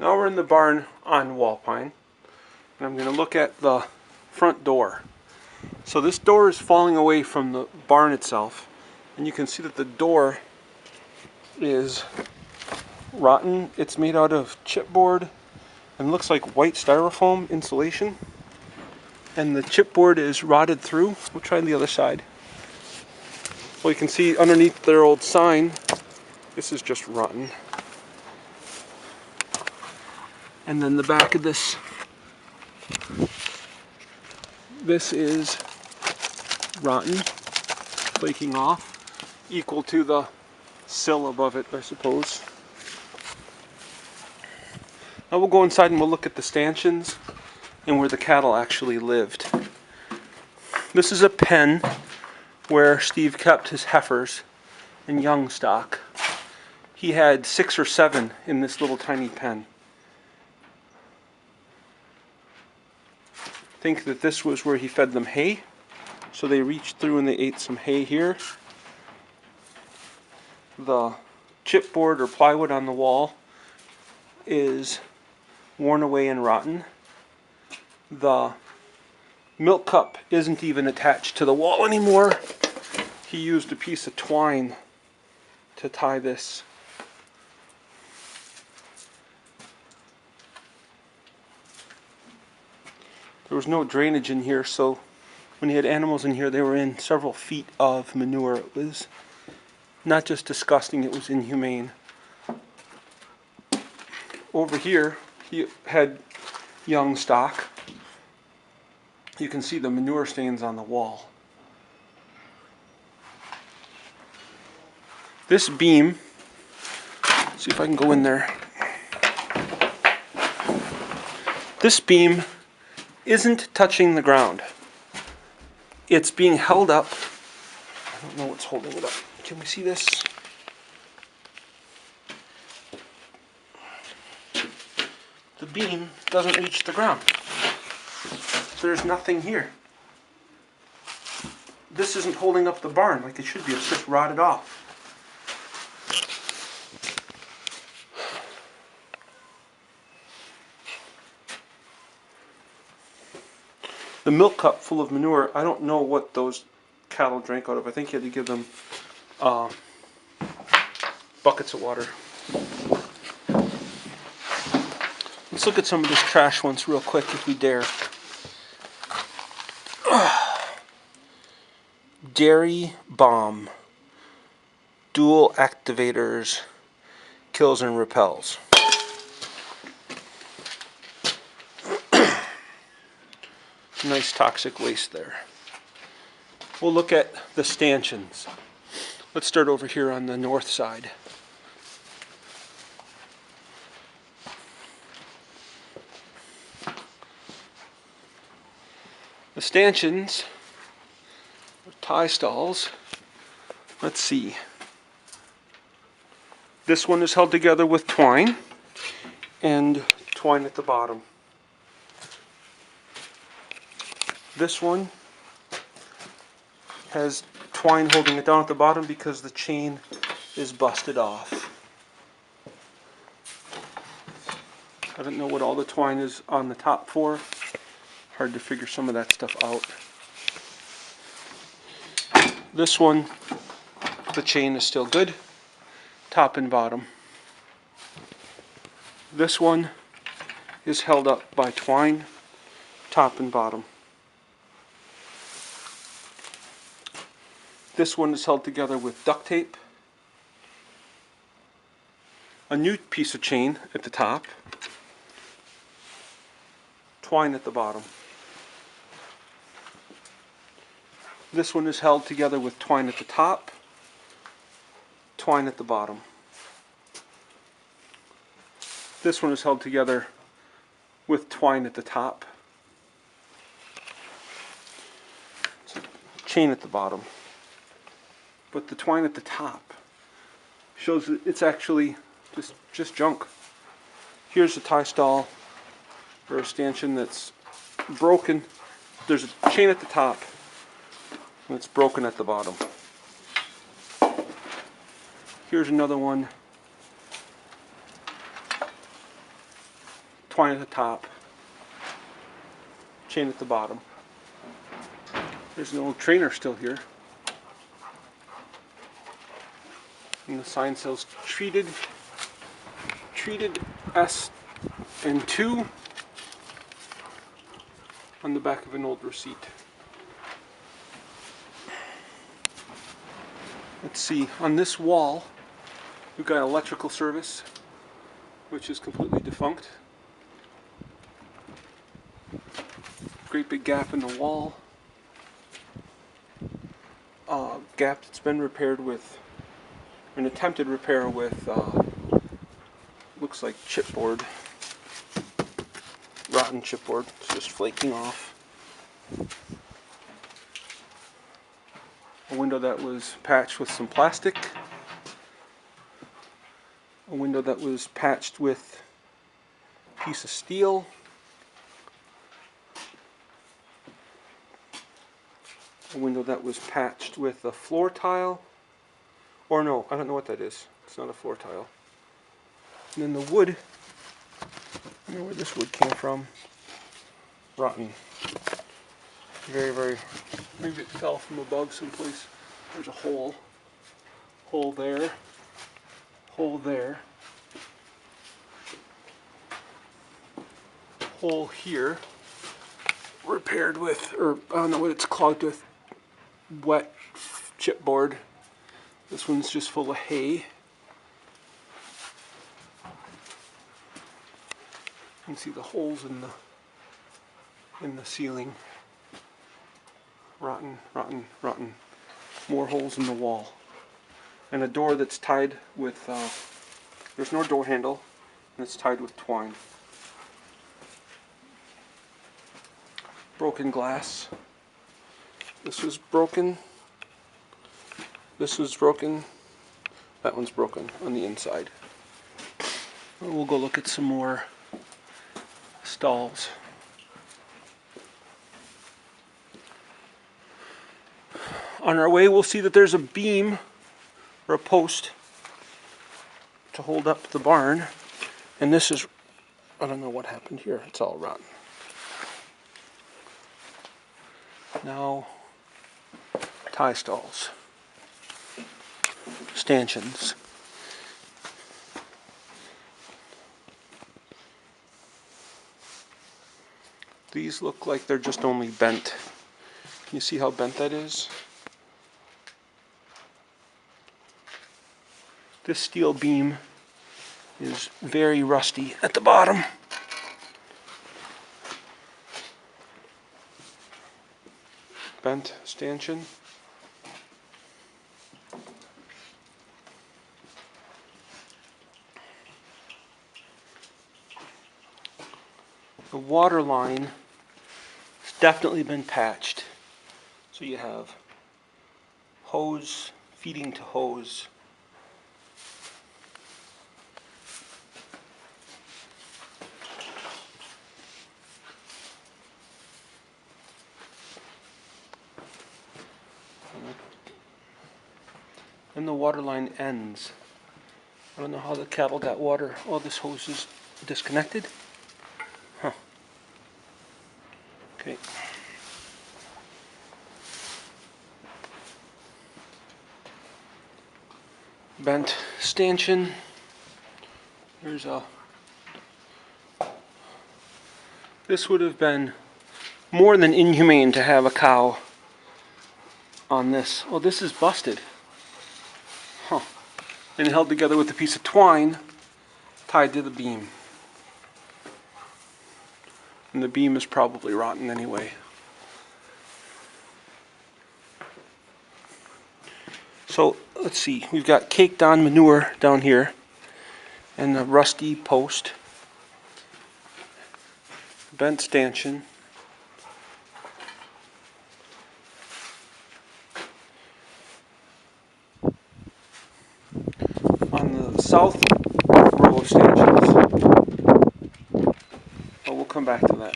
Now we're in the barn on Walpine, and I'm going to look at the front door. So this door is falling away from the barn itself, and you can see that the door is rotten. It's made out of chipboard and looks like white styrofoam insulation, and the chipboard is rotted through. We'll try the other side. Well, you can see underneath their old sign, this is just rotten. And then the back of this is rotten, flaking off, equal to the sill above it, I suppose. Now we'll go inside and we'll look at the stanchions and where the cattle actually lived. This is a pen where Steve kept his heifers and young stock. He had 6 or 7 in this little tiny pen. I think that this was where he fed them hay, so they reached through and they ate some hay here. The chipboard or plywood on the wall is worn away and rotten. The milk cup isn't even attached to the wall anymore. He used a piece of twine to tie this. There was no drainage in here, so when he had animals in here, they were in several feet of manure. It was not just disgusting, it was inhumane. Over here, he had young stock. You can see the manure stains on the wall. This beam, let's see if I can go in there. This beam isn't touching the ground. It's being held up. I don't know what's holding it up. Can we see this? The beam doesn't reach the ground. There's nothing here. This isn't holding up the barn like it should be. It's just rotted off. The milk cup full of manure, I don't know what those cattle drank out of. I think you had to give them buckets of water. Let's look at some of this trash once real quick if we dare. Dairy bomb. Dual activators. Kills and repels. Nice toxic waste there. We'll look at the stanchions. Let's start over here on the north side. The stanchions, tie stalls, let's see. This one is held together with twine and twine at the bottom. This one has twine holding it down at the bottom because the chain is busted off. I don't know what all the twine is on the top for. Hard to figure some of that stuff out. This one, the chain is still good, top and bottom. This one is held up by twine, top and bottom. This one is held together with duct tape. A new piece of chain at the top. Twine at the bottom. This one is held together with twine at the top. Twine at the bottom. This one is held together with twine at the top. Chain at the bottom. But the twine at the top shows that it's actually just junk. Here's a tie stall or a stanchion that's broken. There's a chain at the top and it's broken at the bottom. Here's another one twine at the top, chain at the bottom. There's an old trainer still here. And the sign says treated S and 2 on the back of an old receipt. Let's see, on this wall we've got electrical service, which is completely defunct. Great big gap in the wall. Gap that's been repaired with an attempted repair with looks like chipboard, rotten chipboard. It's just flaking off. A window that was patched with some plastic. A window that was patched with a piece of steel. A window that was patched with a floor tile. Or no, I don't know what that is. It's not a floor tile. And then the wood, I don't know where this wood came from. Rotten. Very, very, maybe it fell from above someplace. There's a hole. Hole there. Hole there. Hole here. Repaired with, or I don't know what it's clogged with, wet chipboard. This one's just full of hay. You can see the holes in the ceiling. Rotten, rotten, rotten. More holes in the wall. And a door that's tied with, there's no door handle, and it's tied with twine. Broken glass. This was broken. This was broken. That one's broken on the inside. We'll go look at some more stalls. On our way, we'll see that there's a beam or a post to hold up the barn. And this is, I don't know what happened here. It's all rotten. Now, tie stalls. Stanchions. These look like they're just only bent. Can you see how bent that is? This steel beam is very rusty at the bottom. Bent stanchion. The water line has definitely been patched. So you have hose feeding to hose. And the water line ends. I don't know how the cattle got water. Oh, this hose is disconnected. Huh. Okay. Bent stanchion. There's a... This would have been more than inhumane to have a cow on this. Oh, this is busted. Huh. And held together with a piece of twine tied to the beam. And the beam is probably rotten anyway. So let's see, we've got caked on manure down here and a rusty post, bent stanchion, on the south row of stanchions. But we'll come back to that.